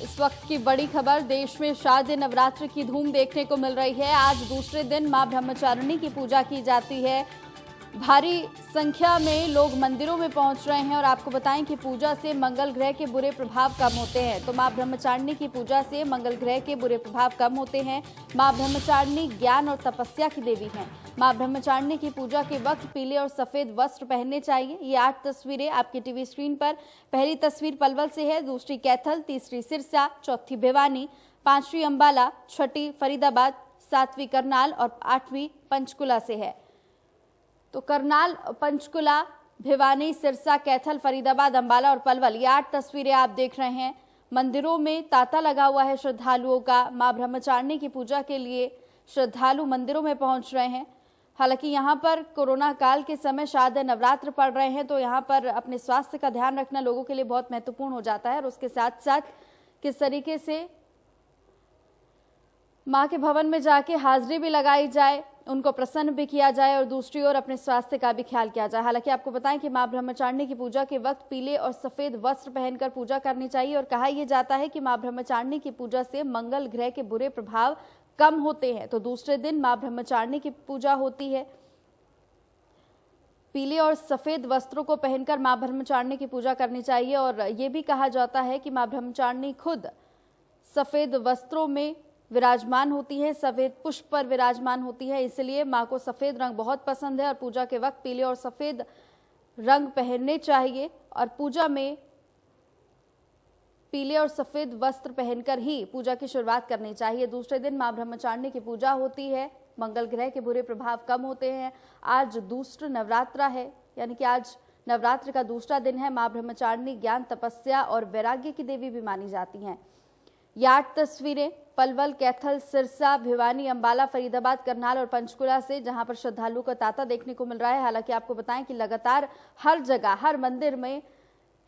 इस वक्त की बड़ी खबर, देश में शारदीय नवरात्र की धूम देखने को मिल रही है। आज दूसरे दिन मां ब्रह्मचारिणी की पूजा की जाती है। भारी संख्या में लोग मंदिरों में पहुंच रहे हैं और आपको बताएं कि पूजा से मंगल ग्रह के बुरे प्रभाव कम होते हैं। तो मां ब्रह्मचारिणी की पूजा से मंगल ग्रह के बुरे प्रभाव कम होते हैं। मां ब्रह्मचारिणी ज्ञान और तपस्या की देवी हैं। मां ब्रह्मचारिणी की पूजा के वक्त पीले और सफेद वस्त्र पहनने चाहिए। ये 8 तस्वीरें आपकी टीवी स्क्रीन पर। पहली तस्वीर पलवल से है, दूसरी कैथल, तीसरी सिरसा, चौथी भिवानी, पांचवी अंबाला, छठी फरीदाबाद, सातवीं करनाल और 8वीं पंचकुला से है। तो करनाल, पंचकुला, भिवानी, सिरसा, कैथल, फरीदाबाद, अंबाला और पलवल, ये 8 तस्वीरें आप देख रहे हैं। मंदिरों में तांता लगा हुआ है श्रद्धालुओं का। मां ब्रह्मचारिणी की पूजा के लिए श्रद्धालु मंदिरों में पहुंच रहे हैं। हालांकि यहाँ पर कोरोना काल के समय शारदीय नवरात्र पड़ रहे हैं, तो यहाँ पर अपने स्वास्थ्य का ध्यान रखना लोगों के लिए बहुत महत्वपूर्ण हो जाता है। और उसके साथ साथ किस तरीके से मां के भवन में जाके हाजिरी भी लगाई जाए, उनको प्रसन्न भी किया जाए और दूसरी ओर अपने स्वास्थ्य का भी ख्याल किया जाए। हालांकि आपको बताएं कि मां ब्रह्मचारिणी की पूजा के वक्त पीले और सफेद वस्त्र पहनकर पूजा करनी चाहिए। और कहा यह जाता है कि मां ब्रह्मचारिणी की पूजा से मंगल ग्रह के बुरे प्रभाव कम होते हैं। तो दूसरे दिन मां ब्रह्मचारिणी की पूजा होती है। पीले और सफेद वस्त्रों को पहनकर मां ब्रह्मचारिणी की पूजा करनी चाहिए। और ये भी कहा जाता है कि मां ब्रह्मचारिणी खुद सफेद वस्त्रों में विराजमान होती है, सफेद पुष्प पर विराजमान होती है, इसलिए मां को सफेद रंग बहुत पसंद है और पूजा के वक्त पीले और सफेद रंग पहनने चाहिए। और पूजा में पीले और सफेद वस्त्र पहनकर ही पूजा की शुरुआत करनी चाहिए। दूसरे दिन मां ब्रह्मचारिणी की पूजा होती है। मंगल ग्रह के बुरे प्रभाव कम होते हैं। आज दूसरा नवरात्रा है, यानी कि आज नवरात्र का दूसरा दिन है। मां ब्रह्मचारिणी ज्ञान, तपस्या और वैराग्य की देवी भी मानी जाती हैं। ये 8 तस्वीरें पलवल, कैथल, सिरसा, भिवानी, अंबाला, फरीदाबाद, करनाल और पंचकुला से, जहां पर श्रद्धालुओं का तांता देखने को मिल रहा है। हालांकि आपको बताएं कि लगातार हर जगह, हर मंदिर में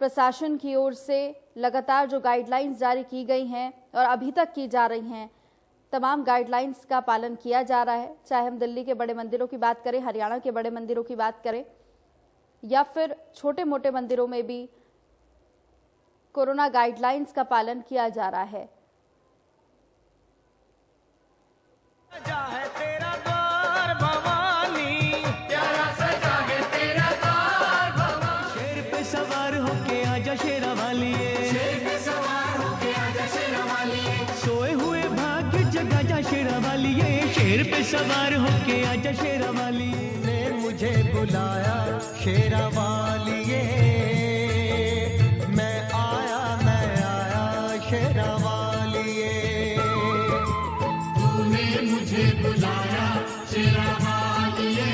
प्रशासन की ओर से लगातार जो गाइडलाइंस जारी की गई हैं और अभी तक की जा रही हैं, तमाम गाइडलाइंस का पालन किया जा रहा है। चाहे हम दिल्ली के बड़े मंदिरों की बात करें, हरियाणा के बड़े मंदिरों की बात करें या फिर छोटे मोटे मंदिरों में भी कोरोना गाइडलाइंस का पालन किया जा रहा है। सजा है तेरा द्वार भवानी, प्यारा सजा है तेरा द्वार भवानी। शेर पे सवार होके आजा शेरा वालिए, शेर पे सवार होके आजा शेरा वालिए। सोए हुए भाग्य जगा जा शेरा वालिए, शेर पे सवार होके आजा शेरा वालिए। ने मुझे बुलाया शेरा वालिए, मैं आया शेरा वालिए। मुझे बुलाया शेरा वालिए।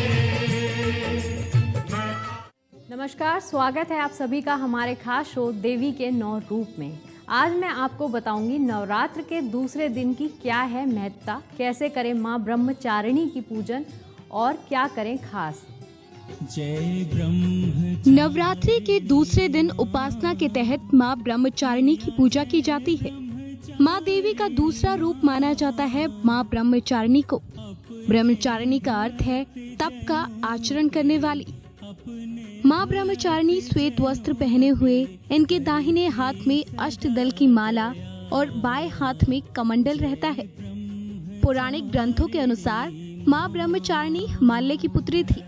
नमस्कार, स्वागत है आप सभी का हमारे खास शो देवी के 9 रूप में। आज मैं आपको बताऊंगी नवरात्र के दूसरे दिन की क्या है महत्ता, कैसे करें मां ब्रह्मचारिणी की पूजन और क्या करें खास। जय ब्रह्म। नवरात्रि के दूसरे दिन उपासना के तहत मां ब्रह्मचारिणी की पूजा की जाती है। मां देवी का दूसरा रूप माना जाता है मां ब्रह्मचारिणी को। ब्रह्मचारिणी का अर्थ है तप का आचरण करने वाली। मां ब्रह्मचारिणी श्वेत वस्त्र पहने हुए, इनके दाहिने हाथ में अष्टदल की माला और बाएं हाथ में कमंडल रहता है। पौराणिक ग्रंथों के अनुसार मां ब्रह्मचारिणी हिमालय की पुत्री थी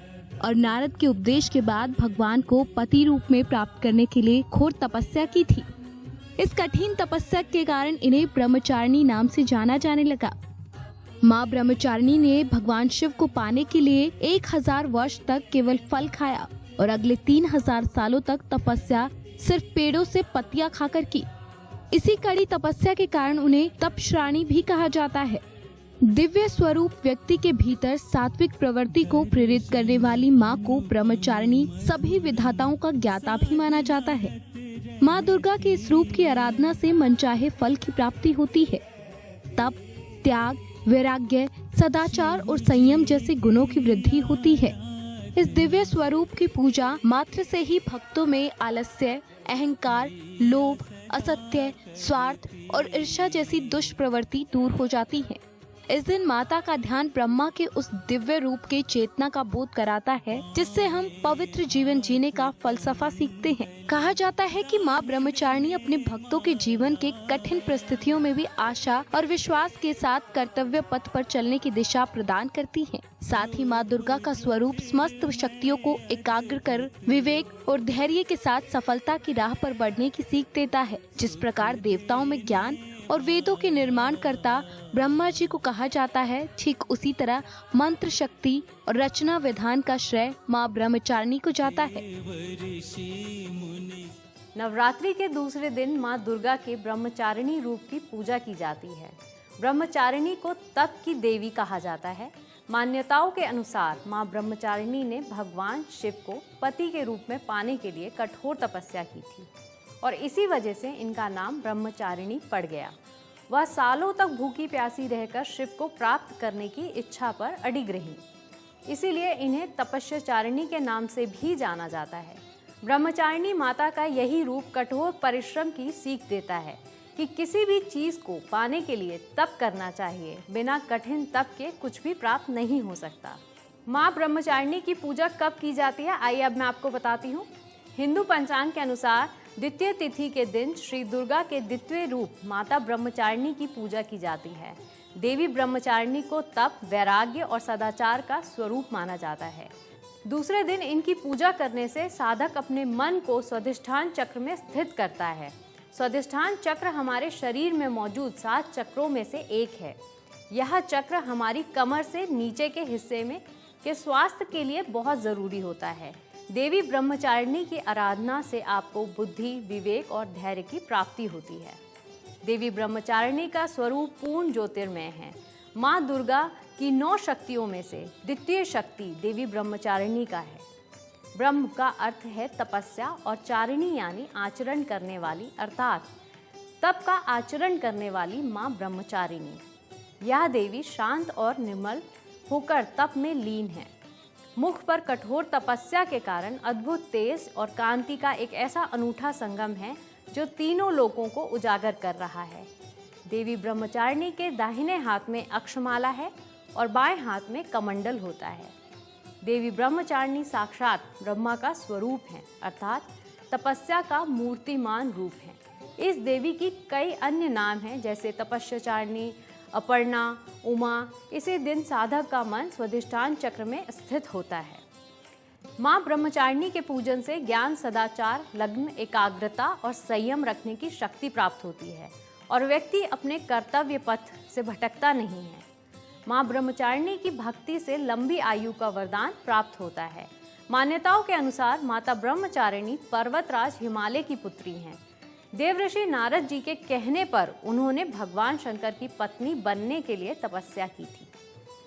और नारद के उपदेश के बाद भगवान को पति रूप में प्राप्त करने के लिए घोर तपस्या की थी। इस कठिन तपस्या के कारण इन्हें ब्रह्मचारिणी नाम से जाना जाने लगा। मां ब्रह्मचारिणी ने भगवान शिव को पाने के लिए 1000 वर्ष तक केवल फल खाया और अगले 3000 सालों तक तपस्या सिर्फ पेड़ों से पत्तियां खाकर की। इसी कड़ी तपस्या के कारण उन्हें तपश्राणी भी कहा जाता है। दिव्य स्वरूप व्यक्ति के भीतर सात्विक प्रवृत्ति को प्रेरित करने वाली मां को ब्रह्मचारिणी सभी विधाताओं का ज्ञाता भी माना जाता है। मां दुर्गा के इस रूप की आराधना से मनचाहे फल की प्राप्ति होती है। तप, त्याग, वैराग्य, सदाचार और संयम जैसे गुणों की वृद्धि होती है। इस दिव्य स्वरूप की पूजा मात्र से ही भक्तों में आलस्य, अहंकार, लोभ, असत्य, स्वार्थ और ईर्ष्या जैसी दुष्ट प्रवृत्ति दूर हो जाती है। इस दिन माता का ध्यान ब्रह्मा के उस दिव्य रूप के चेतना का बोध कराता है, जिससे हम पवित्र जीवन जीने का फलसफा सीखते हैं। कहा जाता है कि माँ ब्रह्मचारिणी अपने भक्तों के जीवन के कठिन परिस्थितियों में भी आशा और विश्वास के साथ कर्तव्य पथ पर चलने की दिशा प्रदान करती हैं। साथ ही माँ दुर्गा का स्वरूप समस्त शक्तियों को एकाग्र कर विवेक और धैर्य के साथ सफलता की राह पर बढ़ने की सीख देता है। जिस प्रकार देवताओं में ज्ञान और वेदों के निर्माण करता ब्रह्मा जी को कहा जाता है, ठीक उसी तरह मंत्र शक्ति और रचना विधान का श्रेय माँ ब्रह्मचारिणी को जाता है। नवरात्रि के दूसरे दिन माँ दुर्गा के ब्रह्मचारिणी रूप की पूजा की जाती है। ब्रह्मचारिणी को तप की देवी कहा जाता है। मान्यताओं के अनुसार माँ ब्रह्मचारिणी ने भगवान शिव को पति के रूप में पाने के लिए कठोर तपस्या की थी और इसी वजह से इनका नाम ब्रह्मचारिणी पड़ गया। वह सालों तक भूखी प्यासी रहकर शिव को प्राप्त करने की इच्छा पर अडिग रही, इसीलिए इन्हें तपस्याचारिणी के नाम से भी जाना जाता है। ब्रह्मचारिणी माता का यही रूप कठोर परिश्रम की सीख देता है कि किसी भी चीज को पाने के लिए तप करना चाहिए। बिना कठिन तप के कुछ भी प्राप्त नहीं हो सकता। माँ ब्रह्मचारिणी की पूजा कब की जाती है, आइए अब मैं आपको बताती हूँ। हिंदू पंचांग के अनुसार द्वितीय तिथि के दिन श्री दुर्गा के द्वितीय रूप माता ब्रह्मचारिणी की पूजा की जाती है। देवी ब्रह्मचारिणी को तप, वैराग्य और सदाचार का स्वरूप माना जाता है। दूसरे दिन इनकी पूजा करने से साधक अपने मन को स्वाधिष्ठान चक्र में स्थित करता है। स्वाधिष्ठान चक्र हमारे शरीर में मौजूद 7 चक्रों में से एक है। यह चक्र हमारी कमर से नीचे के हिस्से में के स्वास्थ्य के लिए बहुत जरूरी होता है। देवी ब्रह्मचारिणी की आराधना से आपको बुद्धि, विवेक और धैर्य की प्राप्ति होती है। देवी ब्रह्मचारिणी का स्वरूप पूर्ण ज्योतिर्मय है। माँ दुर्गा की 9 शक्तियों में से द्वितीय शक्ति देवी ब्रह्मचारिणी का है। ब्रह्म का अर्थ है तपस्या और चारिणी यानी आचरण करने वाली, अर्थात तप का आचरण करने वाली माँ ब्रह्मचारिणी। यह देवी शांत और निर्मल होकर तप में लीन है। मुख पर कठोर तपस्या के कारण अद्भुत तेज और कांति का एक ऐसा अनूठा संगम है जो तीनों लोकों को उजागर कर रहा है। देवी ब्रह्मचारिणी के दाहिने हाथ में अक्षमाला है और बाएं हाथ में कमंडल होता है। देवी ब्रह्मचारिणी साक्षात ब्रह्मा का स्वरूप है, अर्थात तपस्या का मूर्तिमान रूप है। इस देवी की कई अन्य नाम हैं, जैसे तपस्याचारिणी, अपर्णा, उमा। इसी दिन साधक का मन स्वाधिष्ठान चक्र में स्थित होता है। माँ ब्रह्मचारिणी के पूजन से ज्ञान, सदाचार, लग्न, एकाग्रता और संयम रखने की शक्ति प्राप्त होती है और व्यक्ति अपने कर्तव्य पथ से भटकता नहीं है। माँ ब्रह्मचारिणी की भक्ति से लंबी आयु का वरदान प्राप्त होता है। मान्यताओं के अनुसार माता ब्रह्मचारिणी पर्वतराज हिमालय की पुत्री हैं। देवऋषि नारद जी के कहने पर उन्होंने भगवान शंकर की पत्नी बनने के लिए तपस्या की थी।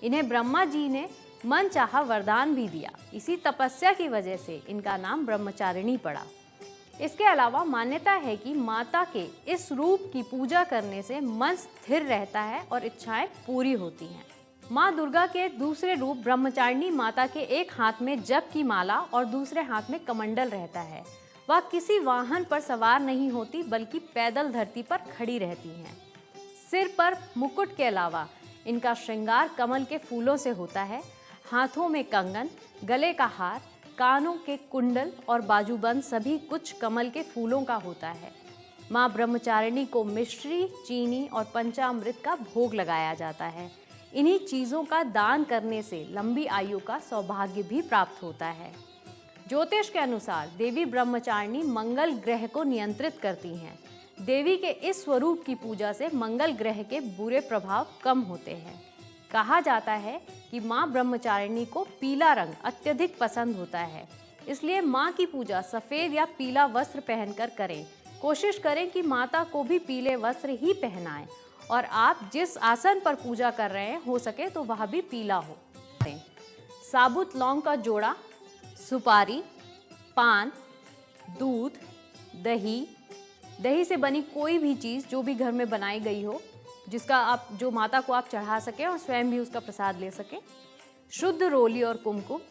इन्हें ब्रह्मा जी ने मनचाहा वरदान भी दिया। इसी तपस्या की वजह से इनका नाम ब्रह्मचारिणी पड़ा। इसके अलावा मान्यता है कि माता के इस रूप की पूजा करने से मन स्थिर रहता है और इच्छाएं पूरी होती हैं। माँ दुर्गा के दूसरे रूप ब्रह्मचारिणी माता के एक हाथ में जप की माला और दूसरे हाथ में कमंडल रहता है। वह किसी वाहन पर सवार नहीं होती, बल्कि पैदल धरती पर खड़ी रहती हैं। सिर पर मुकुट के अलावा इनका श्रृंगार कमल के फूलों से होता है। हाथों में कंगन, गले का हार, कानों के कुंडल और बाजूबंद सभी कुछ कमल के फूलों का होता है। माँ ब्रह्मचारिणी को मिश्री, चीनी और पंचामृत का भोग लगाया जाता है। इन्हीं चीज़ों का दान करने से लंबी आयु का सौभाग्य भी प्राप्त होता है। ज्योतिष के अनुसार देवी ब्रह्मचारिणी मंगल ग्रह को नियंत्रित करती हैं। देवी के इस स्वरूप की पूजा से मंगल ग्रह के बुरे प्रभाव कम होते हैं। कहा जाता है कि माँ ब्रह्मचारिणी को पीला रंग अत्यधिक पसंद होता है, इसलिए माँ की पूजा सफ़ेद या पीला वस्त्र पहनकर करें। कोशिश करें कि माता को भी पीले वस्त्र ही पहनाएं और आप जिस आसन पर पूजा कर रहे हैं हो सके तो वह भी पीला हो। साबुत लौंग का जोड़ा, सुपारी, पान, दूध, दही से बनी कोई भी चीज़ जो भी घर में बनाई गई हो, जिसका जो माता को आप चढ़ा सकें और स्वयं भी उसका प्रसाद ले सकें, शुद्ध रोली और कुमकुम,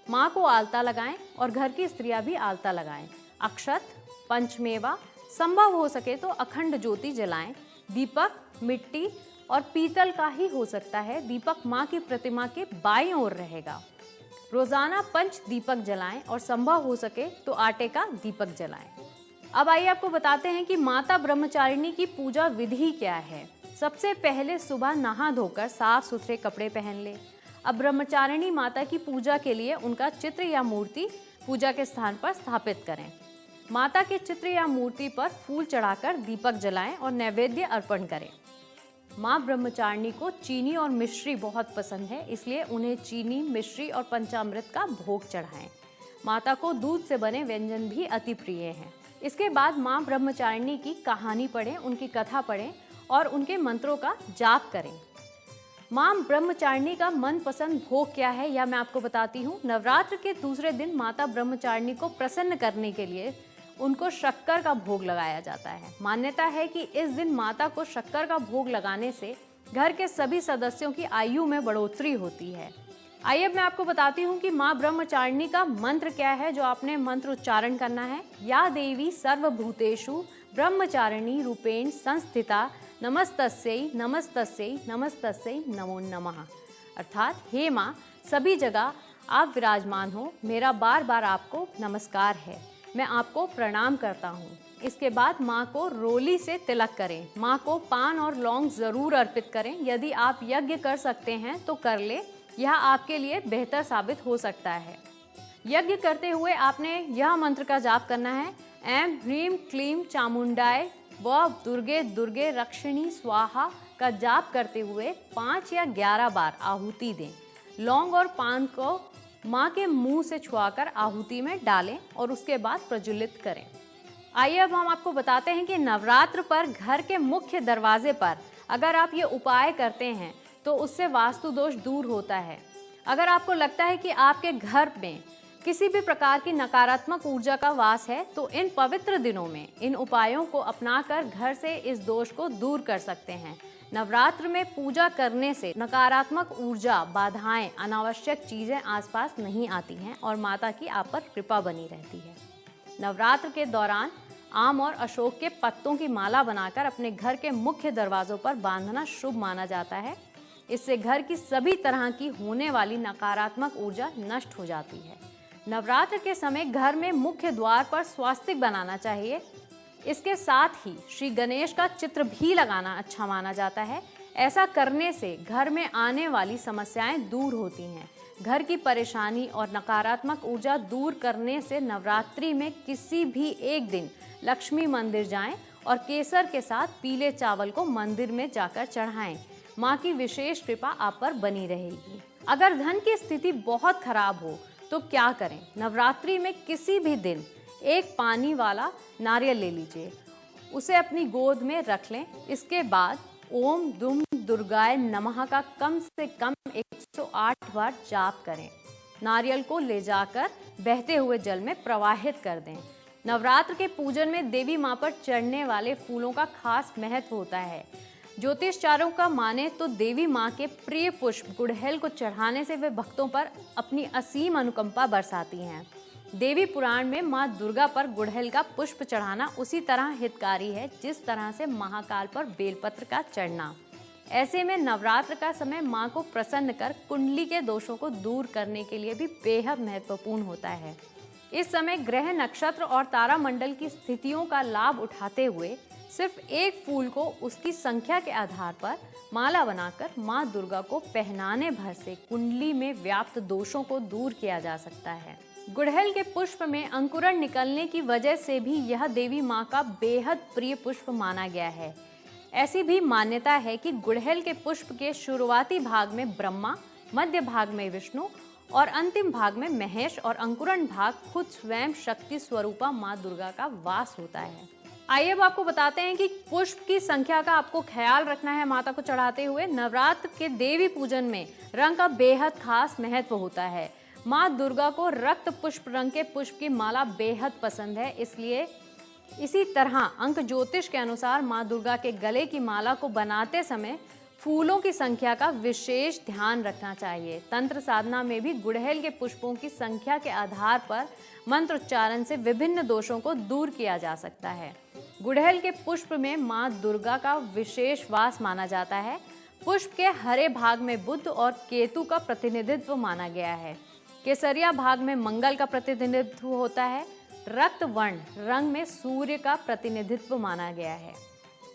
माँ को आलता लगाएं और घर की स्त्रियां भी आलता लगाएं। अक्षत, पंचमेवा, संभव हो सके तो अखंड ज्योति जलाएं। दीपक, मिट्टी और पीतल का ही हो सकता है। दीपक माँ की प्रतिमा के बाईं ओर रहेगा। रोजाना 5 दीपक जलाएं और संभव हो सके तो आटे का दीपक जलाएं। अब आइए आपको बताते हैं कि माता ब्रह्मचारिणी की पूजा विधि क्या है। सबसे पहले सुबह नहा धोकर साफ सुथरे कपड़े पहन ले। अब ब्रह्मचारिणी माता की पूजा के लिए उनका चित्र या मूर्ति पूजा के स्थान पर स्थापित करें। माता के चित्र या मूर्ति पर फूल चढ़ाकर दीपक जलाएं और नैवेद्य अर्पण करें। माँ ब्रह्मचारिणी को चीनी और मिश्री बहुत पसंद है, इसलिए उन्हें चीनी, मिश्री और पंचामृत का भोग चढ़ाएं। माता को दूध से बने व्यंजन भी अति प्रिय हैं। इसके बाद माँ ब्रह्मचारिणी की कहानी पढ़ें, उनकी कथा पढ़ें और उनके मंत्रों का जाप करें। माँ ब्रह्मचारिणी का मनपसंद भोग क्या है यह मैं आपको बताती हूँ। नवरात्र के दूसरे दिन माता ब्रह्मचारिणी को प्रसन्न करने के लिए उनको शक्कर का भोग लगाया जाता है। मान्यता है कि इस दिन माता को शक्कर का भोग लगाने से घर के सभी सदस्यों की आयु में बढ़ोतरी होती है। आइए अब मैं आपको बताती हूँ कि माँ ब्रह्मचारिणी का मंत्र क्या है जो आपने मंत्र उच्चारण करना है। या देवी सर्वभूतेषु ब्रह्मचारिणी रूपेण संस्थिता नमस्तस्यै नमस्तस्यै नमस्तस्यै नमो नमः। अर्थात हे माँ, सभी जगह आप विराजमान हो, मेरा बार बार आपको नमस्कार है, मैं आपको प्रणाम करता हूँ। इसके बाद माँ को रोली से तिलक करें। माँ को पान और लौंग जरूर अर्पित करें। यदि आप यज्ञ कर सकते हैं तो कर ले, यह आपके लिए बेहतर साबित हो सकता है। यज्ञ करते हुए आपने यह मंत्र का जाप करना है। ऐं ह्रीं क्लीं चामुंडाय व दुर्गे दुर्गे रक्षिणी स्वाहा का जाप करते हुए 5 या 11 बार आहुति दें। लौंग और पान को माँ के मुंह से छुआकर आहुति में डालें और उसके बाद प्रज्वलित करें। आइए अब हम आपको बताते हैं कि नवरात्र पर घर के मुख्य दरवाजे पर अगर आप ये उपाय करते हैं तो उससे वास्तु दोष दूर होता है। अगर आपको लगता है कि आपके घर में किसी भी प्रकार की नकारात्मक ऊर्जा का वास है तो इन पवित्र दिनों में इन उपायों को अपनाकर घर से इस दोष को दूर कर सकते हैं। नवरात्र में पूजा करने से नकारात्मक ऊर्जा, बाधाएं, अनावश्यक चीजें आसपास नहीं आती हैं और माता की आप पर कृपा बनी रहती है। नवरात्र के दौरान आम और अशोक के पत्तों की माला बनाकर अपने घर के मुख्य दरवाजों पर बांधना शुभ माना जाता है। इससे घर की सभी तरह की होने वाली नकारात्मक ऊर्जा नष्ट हो जाती है। नवरात्र के समय घर में मुख्य द्वार पर स्वास्तिक बनाना चाहिए। इसके साथ ही श्री गणेश का चित्र भी लगाना अच्छा माना जाता है। ऐसा करने से घर में आने वाली समस्याएं दूर होती हैं। घर की परेशानी और नकारात्मक ऊर्जा दूर करने से नवरात्रि में किसी भी एक दिन लक्ष्मी मंदिर जाएं और केसर के साथ पीले चावल को मंदिर में जाकर चढ़ाएं। माँ की विशेष कृपा आप पर बनी रहेगी। अगर धन की स्थिति बहुत खराब हो तो क्या करें? नवरात्रि में किसी भी दिन एक पानी वाला नारियल ले लीजिए, उसे अपनी गोद में रख लें। इसके बाद ओम दुम दुर्गाय नमः का कम से कम 108 बार जाप करें। नारियल को ले जाकर बहते हुए जल में प्रवाहित कर दें। नवरात्र के पूजन में देवी माँ पर चढ़ने वाले फूलों का खास महत्व होता है। ज्योतिषचारों का माने तो देवी माँ के प्रिय पुष्प गुड़हल को चढ़ाने से वे भक्तों पर अपनी असीम अनुकंपा बरसाती हैं। देवी पुराण में माँ दुर्गा पर गुड़हल का पुष्प चढ़ाना उसी तरह हितकारी है जिस तरह से महाकाल पर बेलपत्र का चढ़ना। ऐसे में नवरात्र का समय माँ को प्रसन्न कर कुंडली के दोषों को दूर करने के लिए भी बेहद महत्वपूर्ण होता है। इस समय ग्रह, नक्षत्र और तारामंडल की स्थितियों का लाभ उठाते हुए सिर्फ एक फूल को उसकी संख्या के आधार पर माला बनाकर माँ दुर्गा को पहनाने भर से कुंडली में व्याप्त दोषों को दूर किया जा सकता है। गुड़हल के पुष्प में अंकुरण निकलने की वजह से भी यह देवी माँ का बेहद प्रिय पुष्प माना गया है। ऐसी भी मान्यता है कि गुड़हल के पुष्प के शुरुआती भाग में ब्रह्मा, मध्य भाग में विष्णु और अंतिम भाग में महेश और अंकुरण भाग खुद स्वयं शक्ति स्वरूपा माँ दुर्गा का वास होता है। आइए अब आपको बताते हैं कि पुष्प की संख्या का आपको ख्याल रखना है माता को चढ़ाते हुए। नवरात्र के देवी पूजन में रंग का बेहद खास महत्व होता है। माँ दुर्गा को रक्त पुष्प रंग के पुष्प की माला बेहद पसंद है, इसलिए इसी तरह अंक ज्योतिष के अनुसार माँ दुर्गा के गले की माला को बनाते समय फूलों की संख्या का विशेष ध्यान रखना चाहिए। तंत्र साधना में भी गुड़हल के पुष्पों की संख्या के आधार पर मंत्रोच्चारण से विभिन्न दोषों को दूर किया जा सकता है। गुड़हल के पुष्प में माँ दुर्गा का विशेष वास माना जाता है। पुष्प के हरे भाग में बुध और केतु का प्रतिनिधित्व माना गया है। केसरिया भाग में मंगल का प्रतिनिधित्व होता है। रक्त वर्ण रंग में सूर्य का प्रतिनिधित्व माना गया है।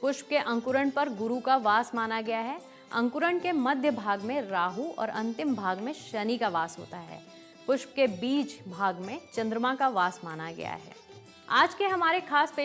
पुष्प के अंकुरण पर गुरु का वास माना गया है। अंकुरण के मध्य भाग में राहु और अंतिम भाग में शनि का वास होता है। पुष्प के बीज भाग में चंद्रमा का वास माना गया है। आज के हमारे खास पेश